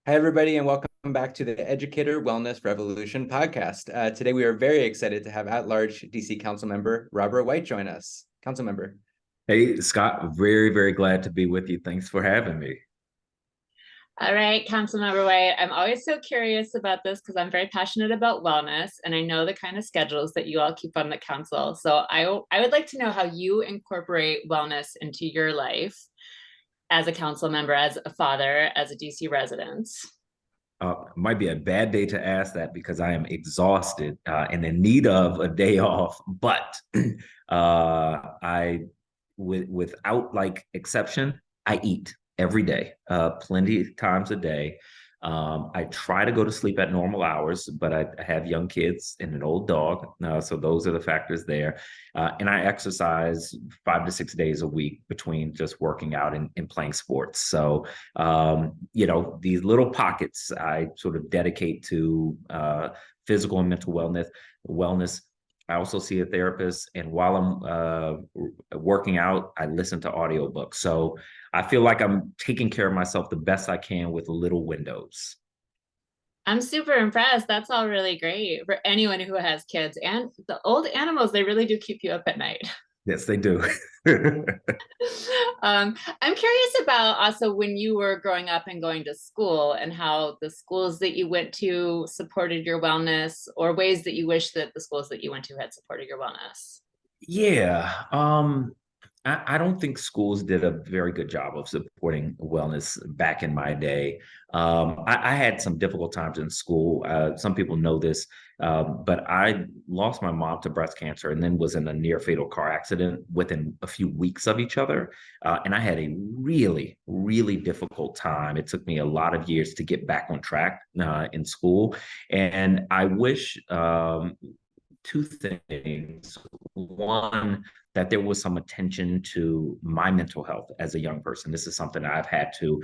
Hi, everybody, and welcome back to the Educator Wellness Revolution podcast. Today, we are very excited to have at-large DC Councilmember Robert White join us. Councilmember. Hey, Scott, very, very glad to be with you. Thanks for having me. All right, Councilmember White, I'm always so curious about this because I'm very passionate about wellness and I know the kind of schedules that you all keep on the council. So I would like to know how you incorporate wellness into your life as a council member, as a father, as a DC resident. Might be a bad day to ask that because I am exhausted and in need of a day off. But without exception, I eat every day, plenty of times a day. I try to go to sleep at normal hours, but I have young kids and an old dog. So those are the factors there. And I exercise 5 to 6 days a week between just working out and playing sports. So, these little pockets I sort of dedicate to physical and mental wellness. I also see a therapist, and while I'm working out, I listen to audiobooks. So I feel like I'm taking care of myself the best I can with little windows. I'm super impressed. That's all really great for anyone who has kids, and the old animals, they really do keep you up at night. Yes, they do. I'm curious about also when you were growing up and going to school and how the schools that you went to supported your wellness, or ways that you wish that the schools that you went to had supported your wellness. Yeah. I don't think schools did a very good job of supporting wellness back in my day. I had some difficult times in school. Some people know this, but I lost my mom to breast cancer and then was in a near fatal car accident within a few weeks of each other. And I had a really, really difficult time. It took me a lot of years to get back on track in school. And I wish two things. One, that there was some attention to my mental health as a young person. This is something I've had to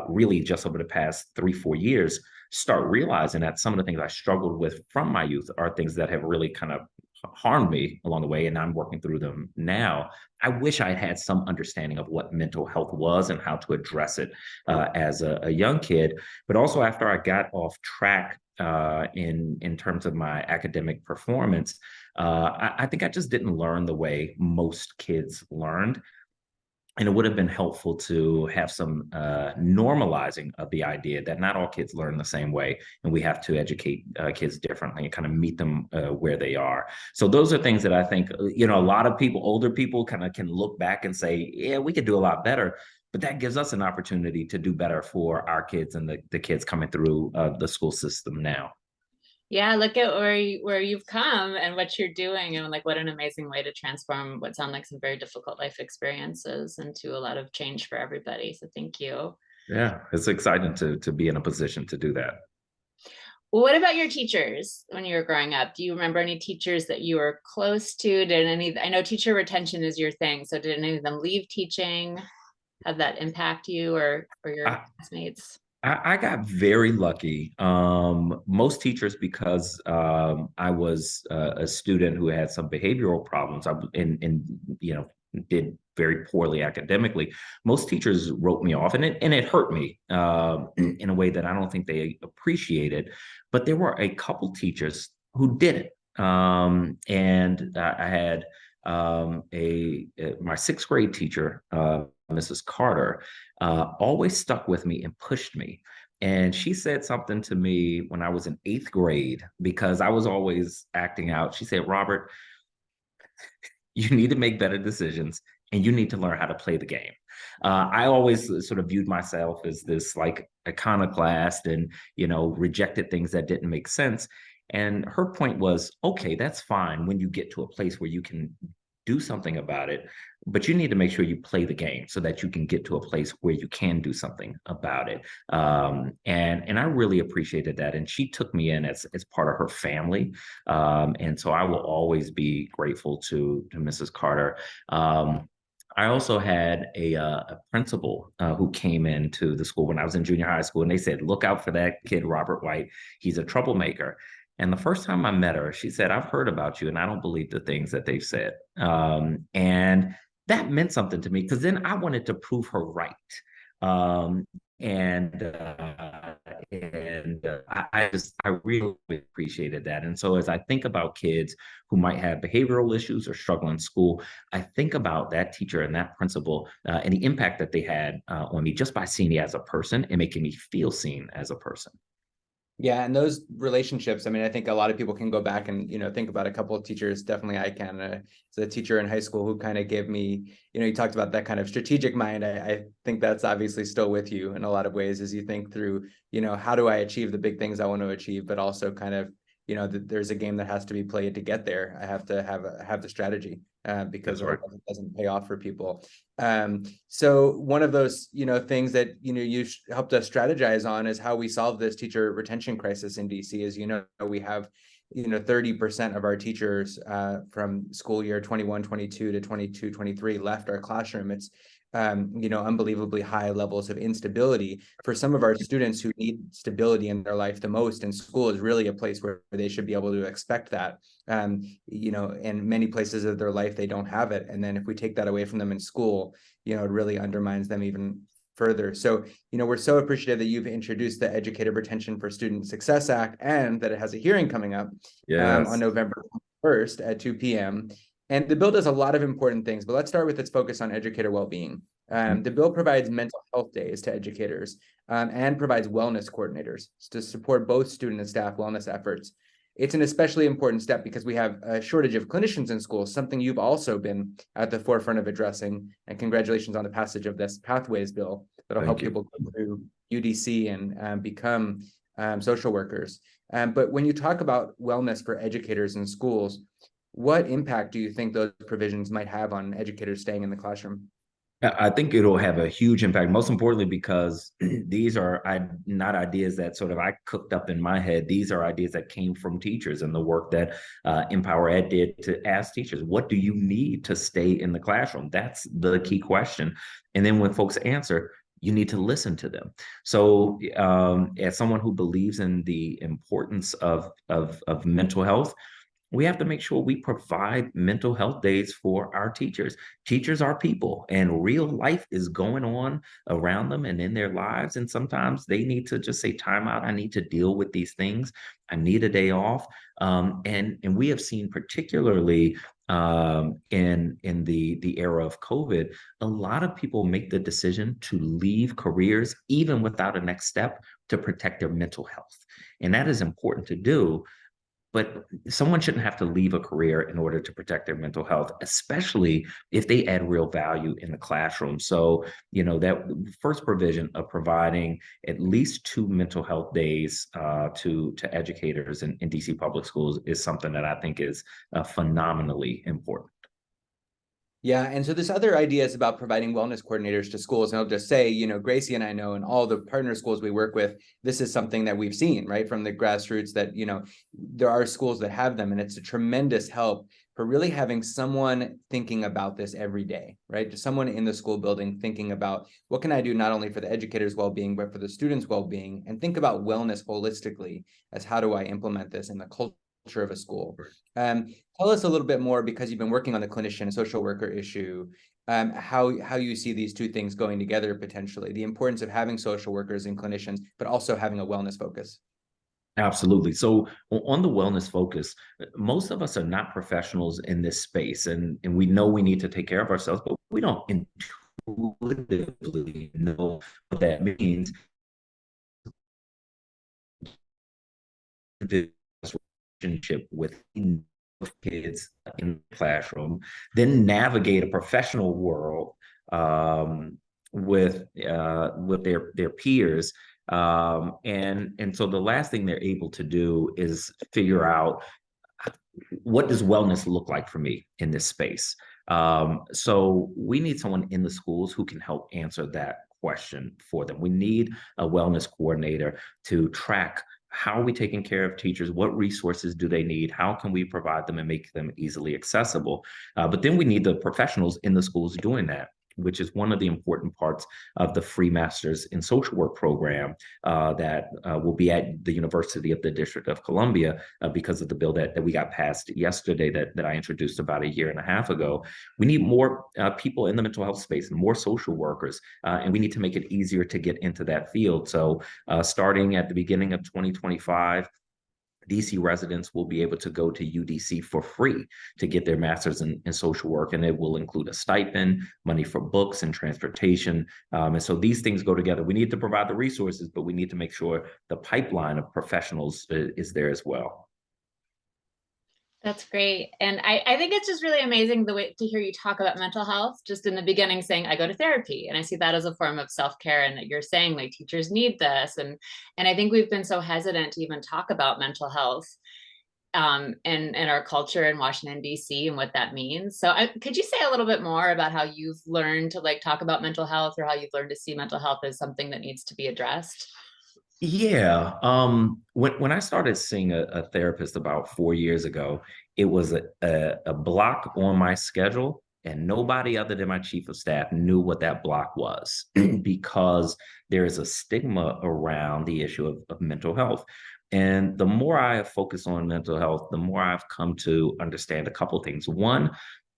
really just over the past 3-4 years start realizing that some of the things I struggled with from my youth are things that have really kind of harmed me along the way, and I'm working through them now. I wish I had some understanding of what mental health was and how to address it as a young kid. But also after I got off track in terms of my academic performance, I think I just didn't learn the way most kids learned. And it would have been helpful to have some normalizing of the idea that not all kids learn the same way, and we have to educate kids differently and kind of meet them where they are. So those are things that I think, a lot of people, older people, kind of can look back and say, yeah, we could do a lot better. But that gives us an opportunity to do better for our kids and the kids coming through the school system now. Yeah, look at where you've come and what you're doing, and like what an amazing way to transform what sound like some very difficult life experiences into a lot of change for everybody. So thank you. Yeah, it's exciting to be in a position to do that. Well, what about your teachers when you were growing up? Do you remember any teachers that you were close to? I know teacher retention is your thing, so did any of them leave teaching? Have that impact you or your classmates? I got very lucky. Most teachers, because I was a student who had some behavioral problems, and did very poorly academically. Most teachers wrote me off, and it hurt me in a way that I don't think they appreciated. But there were a couple teachers who did it, and I had my sixth grade teacher, Mrs. Carter, always stuck with me and pushed me. And she said something to me when I was in 8th grade because I was always acting out. She said, Robert, you need to make better decisions and you need to learn how to play the game. I always sort of viewed myself as this iconoclast and, rejected things that didn't make sense. And her point was, okay, that's fine when you get to a place where you can do something about it, but you need to make sure you play the game so that you can get to a place where you can do something about it. And I really appreciated that. And she took me in as part of her family. And so I will always be grateful to Mrs. Carter. I also had a principal who came into the school when I was in junior high school, and they said, look out for that kid, Robert White. He's a troublemaker. And the first time I met her, she said, I've heard about you and I don't believe the things that they've said. And that meant something to me because then I wanted to prove her right. Um, and I really appreciated that. And so as I think about kids who might have behavioral issues or struggle in school, I think about that teacher and that principal and the impact that they had on me just by seeing me as a person and making me feel seen as a person. Yeah, and those relationships, I mean, I think a lot of people can go back and, think about a couple of teachers. Definitely I can. As a teacher in high school who kind of gave me, you talked about that kind of strategic mind. I think that's obviously still with you in a lot of ways as you think through, how do I achieve the big things I want to achieve, but also kind of, there's a game that has to be played to get there. I have to have the strategy because That's right. it doesn't pay off for people. So one of those, things that, you helped us strategize on is how we solve this teacher retention crisis in DC. As we have, 30% of our teachers from school year 21-22 to 22-23 left our classroom. It's unbelievably high levels of instability for some of our students who need stability in their life the most. And school is really a place where they should be able to expect that. In many places of their life, they don't have it. And then if we take that away from them in school, it really undermines them even further. So, we're so appreciative that you've introduced the Educator Retention for Student Success Act and that it has a hearing coming up on November 1st at 2 p.m. And the bill does a lot of important things, but let's start with its focus on educator well-being. The bill provides mental health days to educators and provides wellness coordinators to support both student and staff wellness efforts. It's an especially important step because we have a shortage of clinicians in schools, something you've also been at the forefront of addressing. And congratulations on the passage of this Pathways bill that'll help people go through UDC and become social workers. But when you talk about wellness for educators in schools, what impact do you think those provisions might have on educators staying in the classroom? I think it'll have a huge impact, most importantly, because these are not ideas that sort of I cooked up in my head. These are ideas that came from teachers and the work that Empower Ed did to ask teachers, what do you need to stay in the classroom? That's the key question. And then when folks answer, you need to listen to them. So as someone who believes in the importance of mental health, we have to make sure we provide mental health days for our teachers. Teachers are people, and real life is going on around them and in their lives. And sometimes they need to just say, time out. I need to deal with these things. I need a day off. And we have seen, particularly in the era of COVID, a lot of people make the decision to leave careers, even without a next step, to protect their mental health. And that is important to do. But someone shouldn't have to leave a career in order to protect their mental health, especially if they add real value in the classroom. So, that first provision of providing at least 2 mental health days to educators in DC public schools is something that I think is phenomenally important. Yeah, and so this other idea is about providing wellness coordinators to schools. And I'll just say, Gracie and I know, and all the partner schools we work with, this is something that we've seen, right, from the grassroots that, there are schools that have them, and it's a tremendous help for really having someone thinking about this every day, right? Just someone in the school building thinking about what can I do not only for the educators' well-being, but for the students' well-being, and think about wellness holistically as how do I implement this in the culture of a school. Tell us a little bit more, because you've been working on the clinician and social worker issue, how you see these two things going together potentially, the importance of having social workers and clinicians, but also having a wellness focus. Absolutely. So on the wellness focus, most of us are not professionals in this space, and we know we need to take care of ourselves, but we don't intuitively know what that means. The relationship with kids in the classroom, then navigate a professional world with their peers. And so the last thing they're able to do is figure out, what does wellness look like for me in this space? So we need someone in the schools who can help answer that question for them. We need a wellness coordinator to track, how are we taking care of teachers? What resources do they need? How can we provide them and make them easily accessible? But then we need the professionals in the schools doing that. which is one of the important parts of the free Masters in Social Work program that will be at the University of the District of Columbia because of the bill that we got passed yesterday that I introduced about a year and a half ago. We need more people in the mental health space and more social workers, and we need to make it easier to get into that field. So starting at the beginning of 2025, DC residents will be able to go to UDC for free to get their master's in social work, and it will include a stipend, money for books and transportation. And so these things go together. We need to provide the resources, but we need to make sure the pipeline of professionals is there as well. That's great. And I think it's just really amazing the way to hear you talk about mental health, just in the beginning saying, I go to therapy, and I see that as a form of self-care, and that you're saying like teachers need this. And I think we've been so hesitant to even talk about mental health in our culture in Washington, DC, and what that means. So could you say a little bit more about how you've learned to like talk about mental health, or how you've learned to see mental health as something that needs to be addressed? Yeah. When I started seeing a therapist about 4 years ago, it was a block on my schedule, and nobody other than my chief of staff knew what that block was because there is a stigma around the issue of mental health. And the more I have focused on mental health, the more I've come to understand a couple of things. One,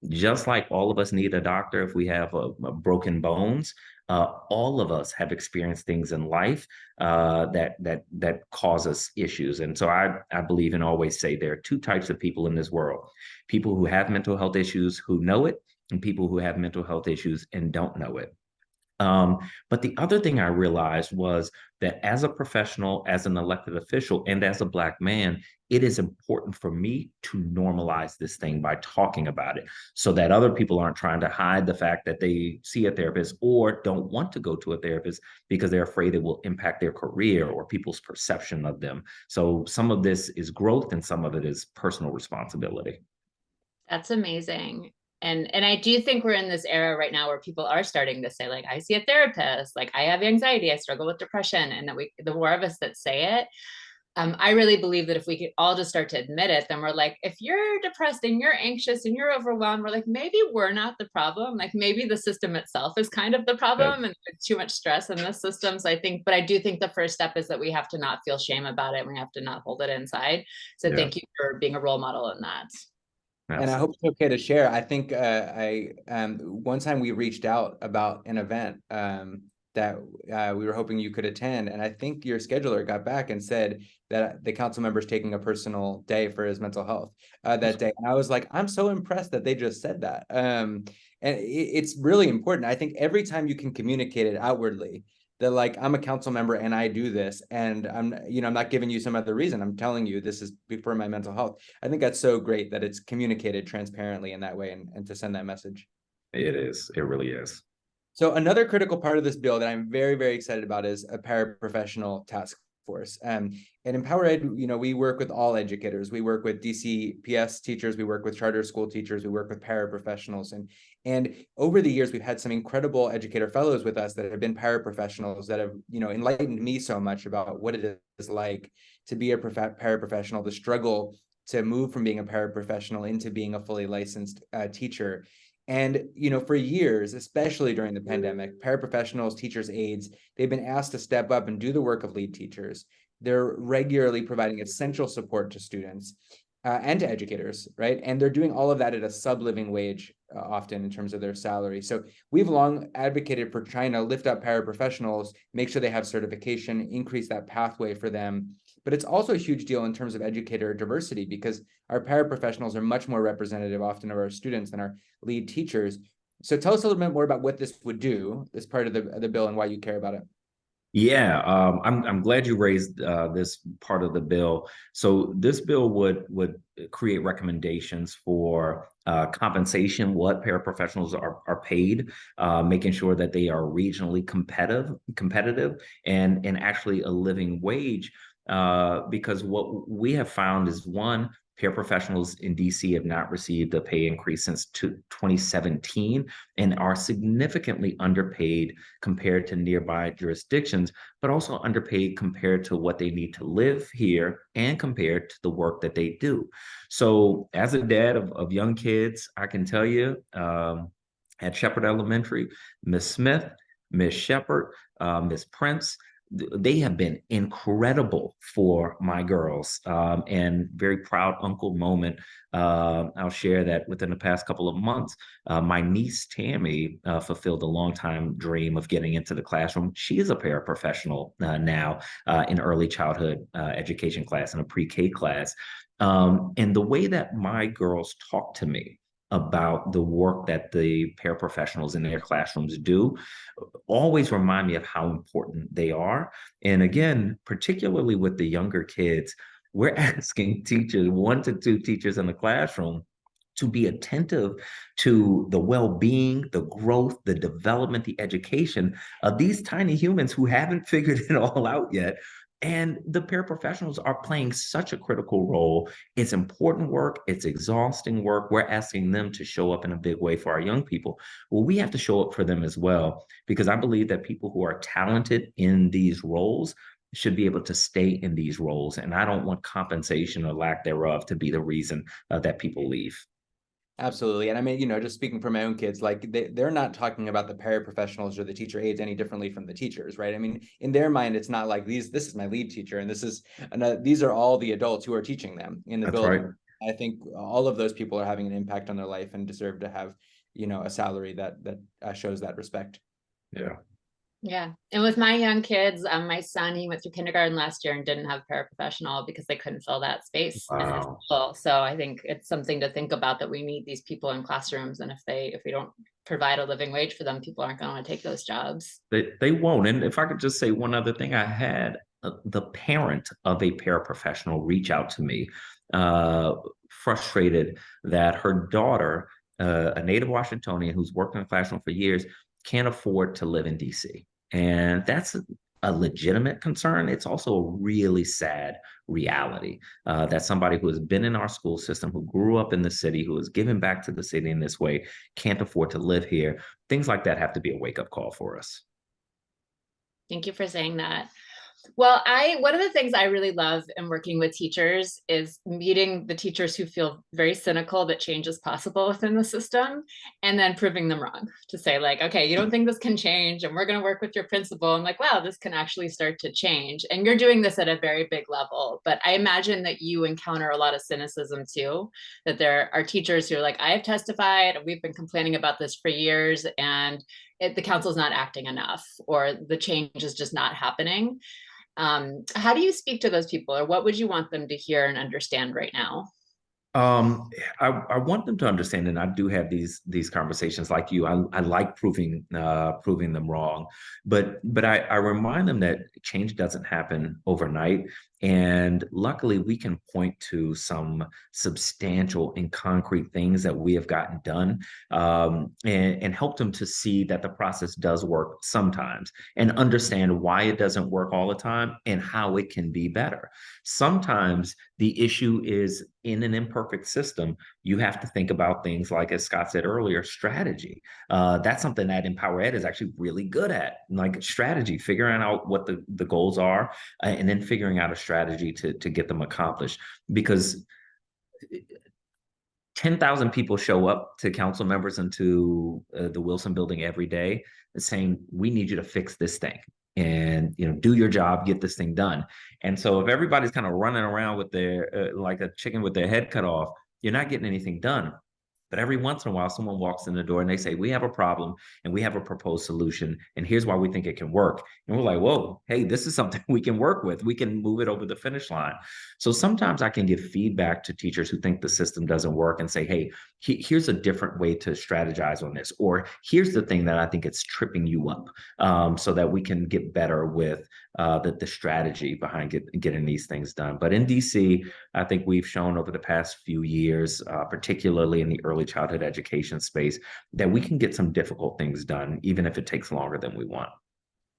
just like all of us need a doctor if we have a broken bones, all of us have experienced things in life that cause us issues. And so I believe and always say there are two types of people in this world: people who have mental health issues who know it, and people who have mental health issues and don't know it. But the other thing I realized was that as a professional, as an elected official, and as a Black man, it is important for me to normalize this thing by talking about it so that other people aren't trying to hide the fact that they see a therapist or don't want to go to a therapist because they're afraid it will impact their career or people's perception of them. So some of this is growth and some of it is personal responsibility. That's amazing. And I do think we're in this era right now where people are starting to say, like, I see a therapist, like I have anxiety, I struggle with depression, and that the more of us that say it, I really believe that if we could all just start to admit it, then we're like, if you're depressed and you're anxious and you're overwhelmed, we're like, maybe we're not the problem. Like maybe the system itself is kind of the problem, and there's too much stress in the system. So but I do think the first step is that we have to not feel shame about it. We have to not hold it inside. So thank you for being a role model in that. And I hope it's okay to share. I think one time we reached out about an event that we were hoping you could attend, and I think your scheduler got back and said that the council member is taking a personal day for his mental health that day. And I was like, I'm so impressed that they just said that. And it's really important. I think every time you can communicate it outwardly, that like, I'm a council member and I do this, and I'm not giving you some other reason. I'm telling you this is for my mental health. I think that's so great that it's communicated transparently in that way, and to send that message. It is. It really is. So another critical part of this bill that I'm very, very excited about is a paraprofessional task force. And Empower Ed, we work with all educators. We work with DCPS teachers. We work with charter school teachers. We work with paraprofessionals. And over the years, we've had some incredible educator fellows with us that have been paraprofessionals that have, enlightened me so much about what it is like to be a paraprofessional, the struggle to move from being a paraprofessional into being a fully licensed teacher. And, for years, especially during the pandemic, paraprofessionals, teachers, aides, they've been asked to step up and do the work of lead teachers. They're regularly providing essential support to students and to educators, right? And they're doing all of that at a sub-living wage, often in terms of their salary. So we've long advocated for trying to lift up paraprofessionals, make sure they have certification, increase that pathway for them. But it's also a huge deal in terms of educator diversity, because our paraprofessionals are much more representative often of our students than our lead teachers. So tell us a little bit more about what this would do, this part of the bill, and why you care about it. Yeah, I'm glad you raised this part of the bill. So this bill would create recommendations for compensation, what paraprofessionals are paid, making sure that they are regionally competitive, and actually a living wage. Because what we have found is, one, paraprofessionals in DC have not received a pay increase since 2017 and are significantly underpaid compared to nearby jurisdictions, but also underpaid compared to what they need to live here and compared to the work that they do. So as a dad of young kids, I can tell you, at Shepherd Elementary, Miss Smith, Miss Shepherd, Miss Prince. They have been incredible for my girls, and very proud uncle moment. I'll share that within the past couple of months, my niece Tammy fulfilled a longtime dream of getting into the classroom. She is a paraprofessional now in early childhood education class, in a pre-K class. And the way that my girls talk to me about the work that the paraprofessionals in their classrooms do always remind me of how important they are. And again, particularly with the younger kids, we're asking teachers, 1 to 2 teachers in the classroom, to be attentive to the well-being, the growth, the development, the education of these tiny humans who haven't figured it all out yet. And the paraprofessionals are playing such a critical role. It's important work. It's exhausting work. We're asking them to show up in a big way for our young people. Well, we have to show up for them as well, because I believe that people who are talented in these roles should be able to stay in these roles. And I don't want compensation or lack thereof to be the reason that people leave. Absolutely. And I mean, just speaking for my own kids, like they're not talking about the paraprofessionals or the teacher aides any differently from the teachers, right? I mean, in their mind, it's not like this is my lead teacher and these are all the adults who are teaching them in the That's building. right. I think all of those people are having an impact on their life and deserve to have, a salary that shows that respect. Yeah. Yeah. And with my young kids, my son, he went through kindergarten last year and didn't have a paraprofessional because they couldn't fill that space in his Wow. school. So I think it's something to think about, that we need these people in classrooms. And if we don't provide a living wage for them, people aren't going to want to take those jobs. They won't. And if I could just say one other thing, I had the parent of a paraprofessional reach out to me, frustrated that her daughter, a native Washingtonian who's worked in the classroom for years, can't afford to live in DC. And that's a legitimate concern. It's also a really sad reality that somebody who has been in our school system, who grew up in the city, who has given back to the city in this way, can't afford to live here. Things like that have to be a wake-up call for us. Thank you for saying that. Well, one of the things I really love in working with teachers is meeting the teachers who feel very cynical that change is possible within the system, and then proving them wrong, to say like, okay, you don't think this can change, and we're going to work with your principal. I'm like, wow, this can actually start to change. And you're doing this at a very big level. But I imagine that you encounter a lot of cynicism too, that there are teachers who are like, I have testified, we've been complaining about this for years, and the council's not acting enough, or the change is just not happening. How do you speak to those people, or what would you want them to hear and understand right now? I want them to understand, and I do have these conversations like you. I like proving them wrong, but I remind them that change doesn't happen overnight. And luckily, we can point to some substantial and concrete things that we have gotten done, and help them to see that the process does work sometimes, and understand why it doesn't work all the time and how it can be better. Sometimes the issue is in an imperfect system. You have to think about things like, as Scott said earlier, strategy. That's something that Empower Ed is actually really good at, like strategy, figuring out what the goals are, and then figuring out a strategy to get them accomplished. Because 10,000 people show up to council members and to the Wilson building every day saying, we need you to fix this thing and do your job, get this thing done. And so if everybody's kind of running around with their like a chicken with their head cut off, you're not getting anything done. But every once in a while, someone walks in the door and they say, we have a problem and we have a proposed solution, and here's why we think it can work. And we're like, whoa, hey, this is something we can work with. We can move it over the finish line. So sometimes I can give feedback to teachers who think the system doesn't work and say, hey, here's a different way to strategize on this, or here's the thing that I think it's tripping you up, so that we can get better with the strategy behind getting these things done. But in DC, I think we've shown over the past few years, particularly in the early childhood education space, that we can get some difficult things done, even if it takes longer than we want.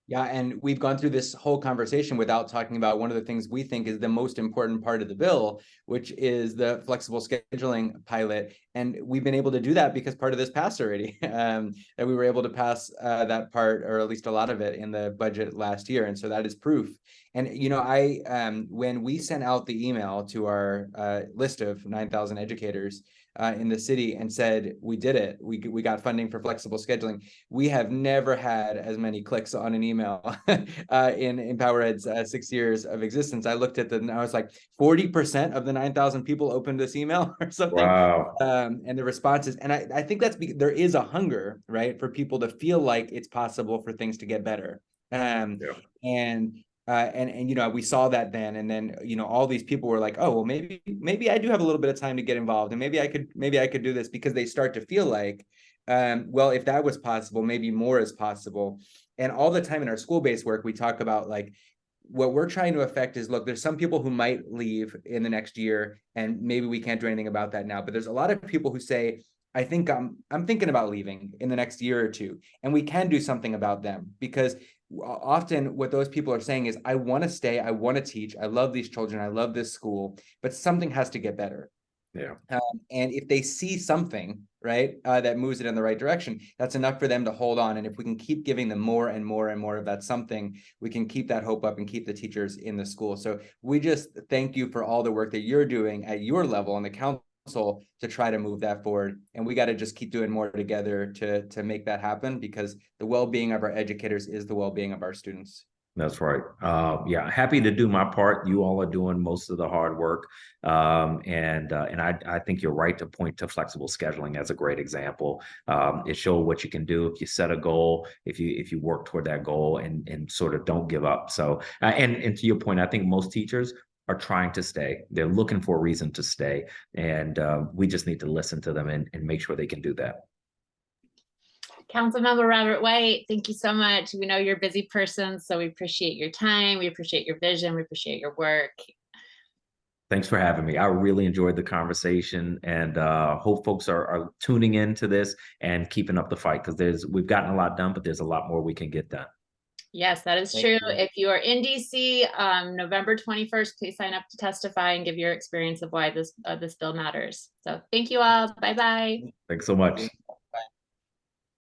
Yeah, and we've gone through this whole conversation without talking about one of the things we think is the most important part of the bill, which is the flexible scheduling pilot. And we've been able to do that because part of this passed already, that we were able to pass that part, or at least a lot of it, in the budget last year. And so that is proof. And, when we sent out the email to our list of 9,000 educators, in the city and said, we did it. We got funding for flexible scheduling. We have never had as many clicks on an email in PowerEd's 6 years of existence. I looked at and I was like, 40% of the 9,000 people opened this email or something. Wow. And the responses, and I think that's because there is a hunger, right, for people to feel like it's possible for things to get better. And you know, we saw that then, and then, you know, all these people were like, oh, well, maybe I do have a little bit of time to get involved, and maybe I could do this, because they start to feel like, well, if that was possible, maybe more is possible. And all the time in our school-based work, we talk about, like, what we're trying to affect is, look, there's some people who might leave in the next year, and maybe we can't do anything about that now, but there's a lot of people who say, I think I'm thinking about leaving in the next year or two, and we can do something about them, because often what those people are saying is, I want to stay, I want to teach, I love these children, I love this school, but something has to get better. Yeah. And if they see something, right, that moves it in the right direction, that's enough for them to hold on. And if we can keep giving them more and more and more of that something, we can keep that hope up and keep the teachers in the school. So we just thank you for all the work that you're doing at your level on the council to try to move that forward. And we got to just keep doing more together to make that happen, because the well-being of our educators is the well-being of our students. That's right. Yeah, happy to do my part. You all are doing most of the hard work. And I think you're right to point to flexible scheduling as a great example. It shows what you can do if you set a goal, if you work toward that goal, and sort of don't give up. So, and to your point, I think most teachers are trying to stay. They're looking for a reason to stay. And we just need to listen to them and make sure they can do that. Councilmember Robert White, thank you so much. We know you're a busy person, so we appreciate your time. We appreciate your vision. We appreciate your work. Thanks for having me. I really enjoyed the conversation, and hope folks are tuning into this and keeping up the fight, because we've gotten a lot done, but there's a lot more we can get done. Yes, that is true. If you are in DC, November 21st, please sign up to testify and give your experience of why this bill matters. So thank you all. Bye-bye. Thanks so much.